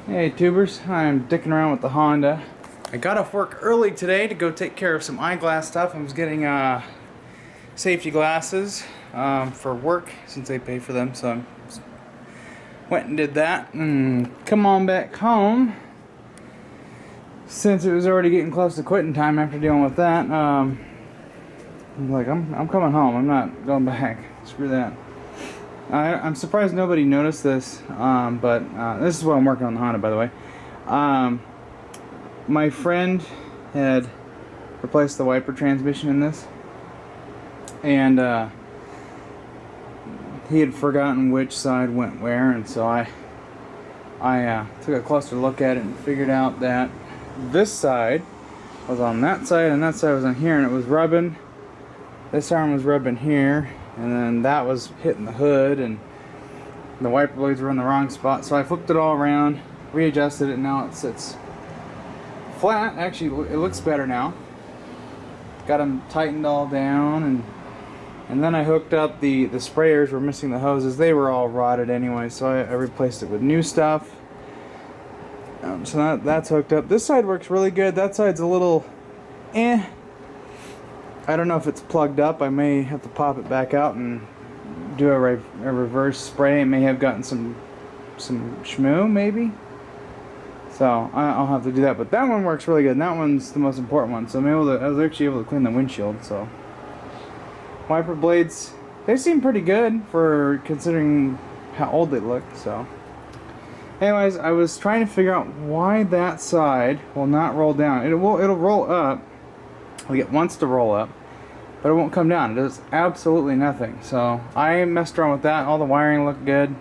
Hey tubers, I'm dicking around with the Honda. I got off work early today to go take care of some eyeglass stuff. I was getting safety glasses for work since they pay for them, so I went and did that and come on back home since it was already getting close to quitting time after dealing with that. I'm coming home. I'm not going back. Screw that. I'm surprised nobody noticed this, but this is what I'm working on the Honda, by the way. My friend had replaced the wiper transmission in this, and he had forgotten which side went where, and so I took a closer look at it and figured out that this side was on that side and that side was on here, and it was rubbing. This arm was rubbing here, and then that was hitting the hood, and the wiper blades were in the wrong spot. So I flipped it all around, readjusted it, and now it sits flat. Actually, it looks better now. Got them tightened all down, and then I hooked up the sprayers. Were missing the hoses. They were all rotted anyway, so I replaced it with new stuff. So that's hooked up. This side works really good. That side's a little I don't know if it's plugged up. I may have to pop it back out and do a reverse spray. It may have gotten some shmoo, maybe. So I'll have to do that. But that one works really good. And that one's the most important one. So I was actually able to clean the windshield. So wiper blades, they seem pretty good for considering how old they look. So anyways, I was trying to figure out why that side will not roll down. It'll roll up. Like it wants to roll up, but it won't come down. It does absolutely nothing. So I messed around with that. All the wiring looked good.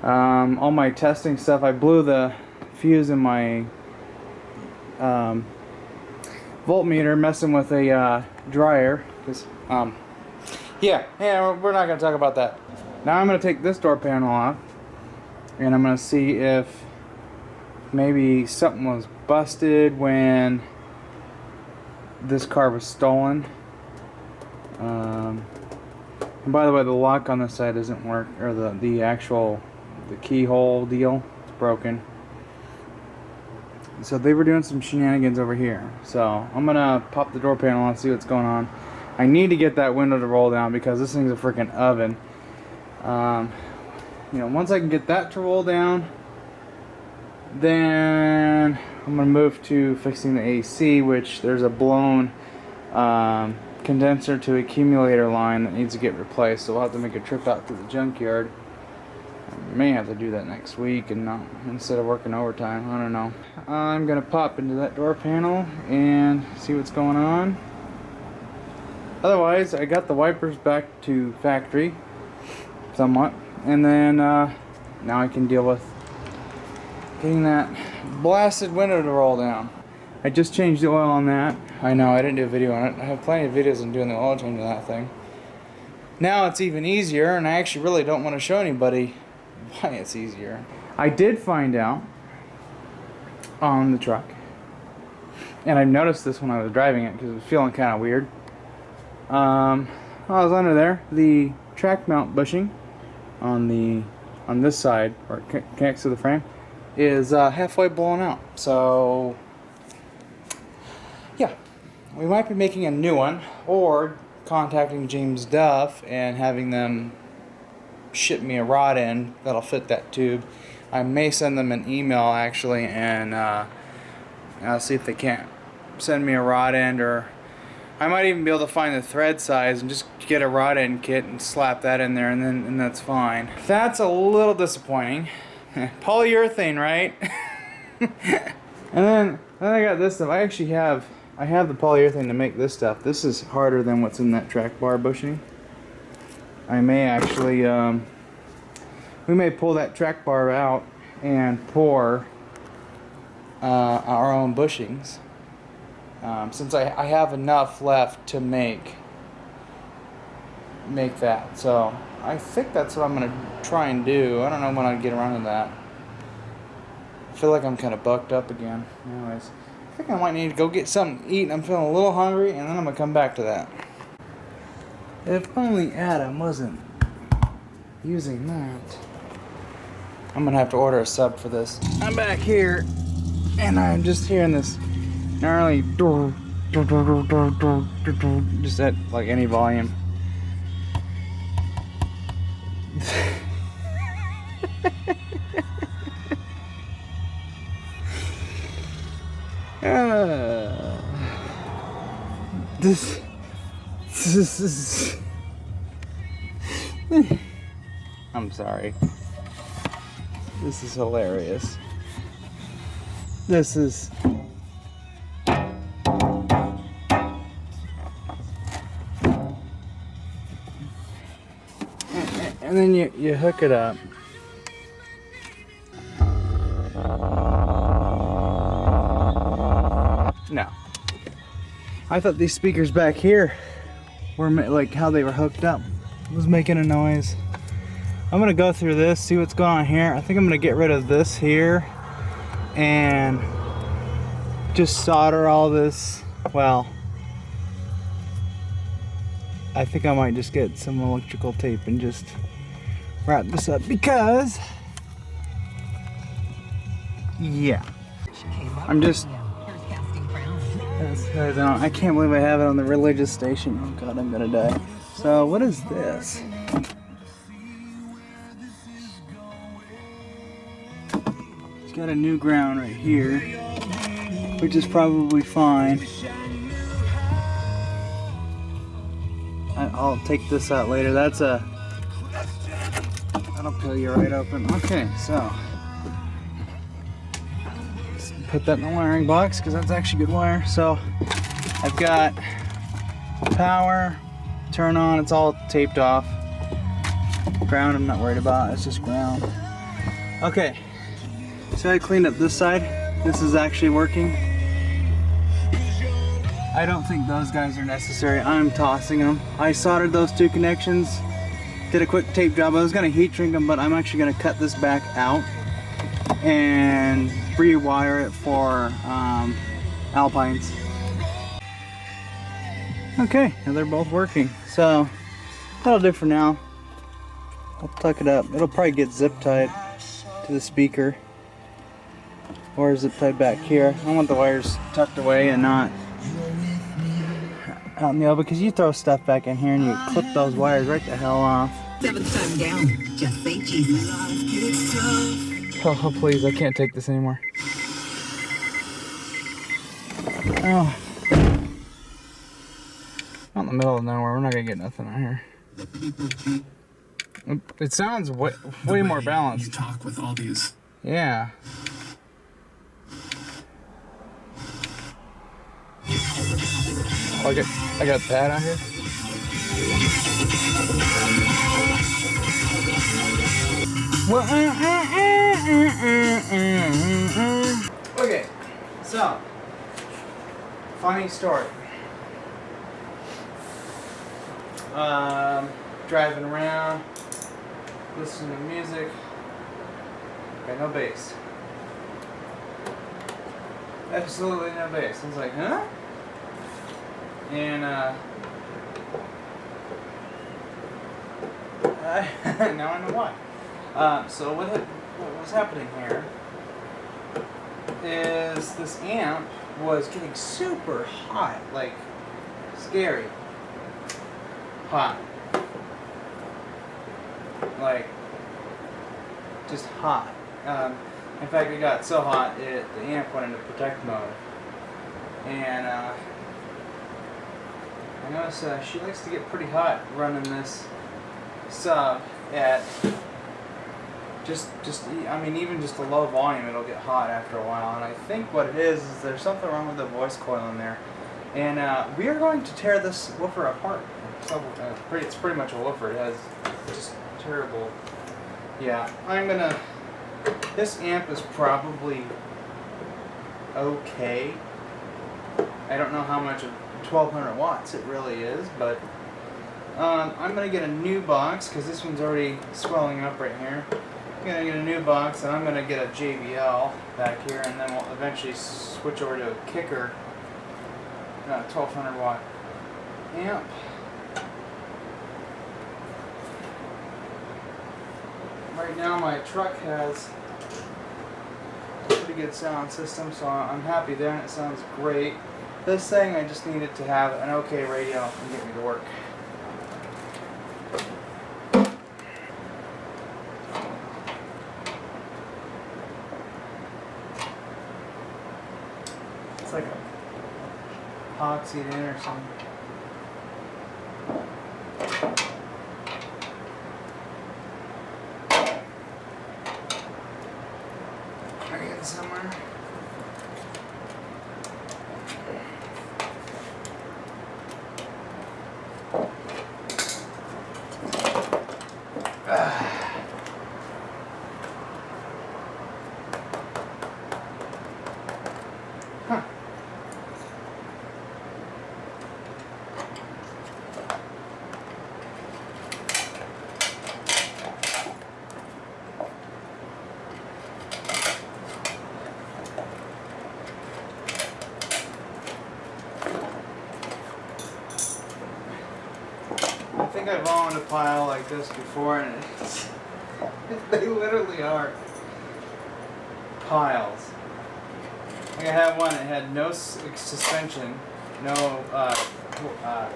All my testing stuff, I blew the fuse in my voltmeter messing with a dryer. Yeah, we're not going to talk about that. Now I'm going to take this door panel off, and I'm going to see if maybe something was busted when this car was stolen. And by the way, the lock on this side doesn't work, or the keyhole deal is broken. So they were doing some shenanigans over here. So I'm gonna pop the door panel and see what's going on. I need to get that window to roll down because this thing's a freaking oven. Once I can get that to roll down, then I'm going to move to fixing the AC, which there's a blown condenser to accumulator line that needs to get replaced. So we'll have to make a trip out to the junkyard. I may have to do that next week and not instead of working overtime. I don't know. I'm going to pop into that door panel and see what's going on. Otherwise, I got the wipers back to factory somewhat, and then now I can deal with getting that blasted window to roll down. I just changed the oil on that. I know, I didn't do a video on it. I have plenty of videos on doing the oil change on that thing. Now it's even easier, and I actually really don't want to show anybody why it's easier. I did find out on the truck, and I noticed this when I was driving it because it was feeling kind of weird. I was under there. The track mount bushing on this side, where it connects to the frame, is halfway blown out. So yeah, we might be making a new one, or contacting James Duff and having them ship me a rod end that'll fit that tube. I may send them an email actually, and I'll see if they can't send me a rod end, or I might even be able to find the thread size and just get a rod end kit and slap that in there, and that's fine. That's a little disappointing. Polyurethane, right? and then I got this stuff. I have the polyurethane to make this stuff. This is harder than what's in that track bar bushing. I may actually we may pull that track bar out and pour our own bushings, since I have enough left to make that. So I think that's what I'm going to try and do. I don't know when I'll get around to that. I feel like I'm kind of bucked up again. Anyways, I think I might need to go get something to eat. I'm feeling a little hungry, and then I'm going to come back to that. If only Adam wasn't using that. I'm gonna have to order a sub for this. I'm back here, and I'm just hearing this gnarly just at like any volume. This is I'm sorry. This is hilarious. This is and then you hook it up. No. I thought these speakers back here were like how they were hooked up. It was making a noise. I'm gonna go through this, see what's going on here. I think I'm gonna get rid of this here and just solder all this. Well, I think I might just get some electrical tape and just wrap this up because, yeah, I'm just, I can't believe I have it on the religious station. Oh God, I'm gonna die. So what is this? It's got a new ground right here, which is probably fine. I'll take this out later. That's a, that'll peel you right open. Okay, so let's put that in the wiring box because that's actually good wire. So I've got power, turn on, it's all taped off. Ground I'm not worried about, it's just ground. Okay, so I cleaned up this side. This is actually working. I don't think those guys are necessary. I'm tossing them. I soldered those two connections, did a quick tape job. I was gonna heat shrink them, but I'm actually gonna cut this back out and rewire it for Alpines. Okay, now they're both working. So that'll do for now. I'll tuck it up. It'll probably get zip tied to the speaker or zip tied back here. I want the wires tucked away and not out in the open, because you throw stuff back in here and you clip those wires right the hell off. 7th time down, just say Jesus. Oh, please, I can't take this anymore. Oh. Out in the middle of nowhere, we're not gonna get nothing out here. It sounds way more balanced. You talk with all these. Yeah. Oh, I got that out here. Okay, so funny story. Driving around, listening to music. Okay, no bass. Absolutely no bass. I was like, huh? And now I know why. So what was happening here is this amp was getting super hot, like scary hot, like just hot. In fact, it got so hot the amp went into protect mode, and I noticed she likes to get pretty hot running this sub at I mean, even just a low volume, it'll get hot after a while. And I think what it is there's something wrong with the voice coil in there. And we are going to tear this woofer apart. So, it's pretty much a woofer. It has just terrible. Yeah, this amp is probably okay. I don't know how much of 1200 watts it really is, but I'm going to get a new box because this one's already swelling up right here. I'm going to get a new box, and I'm going to get a JBL back here, and then we'll eventually switch over to a kicker 1200 watt amp. right now my truck has a pretty good sound system, so I'm happy there and it sounds great. This thing, I just needed to have an okay radio and get me to work. It's like a epoxied in or something. Are you getting somewhere? Huh. I think I've owned a pile like this before, and it's, they literally are piles. Like I had one that had no suspension, no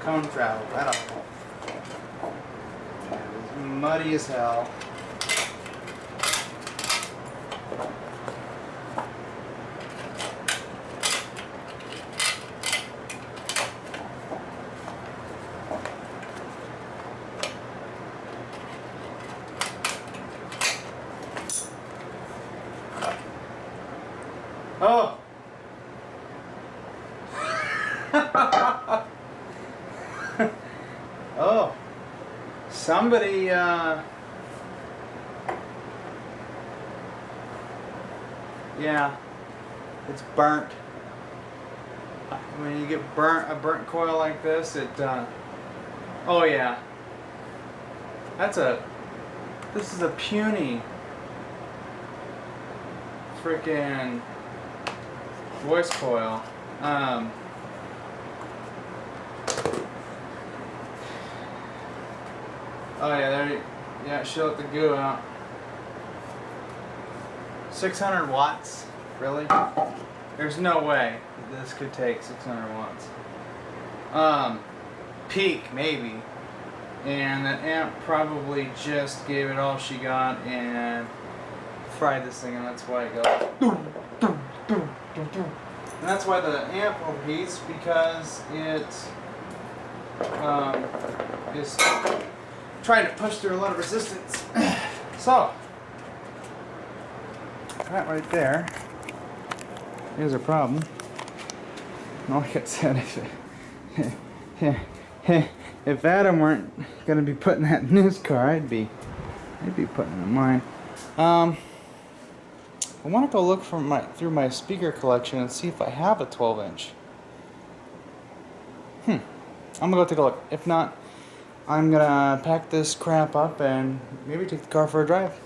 cone travel at all. It was muddy as hell. Oh! Oh, somebody, yeah, it's burnt. When you get a burnt coil like this, oh yeah, this is a puny freaking voice coil. Oh yeah, she let the goo out. 600 watts? Really? There's no way this could take 600 watts. Peak, maybe. And that amp probably just gave it all she got and fried this thing, and that's why it goes. And that's why the amp overheats, because it is trying to push through a lot of resistance. So, that right there is a problem. Like I said, if Adam weren't going to be putting that in his car, I'd be putting it in mine. I want to go look through my speaker collection and see if I have a 12-inch. I'm gonna go take a look. If not, I'm gonna pack this crap up and maybe take the car for a drive.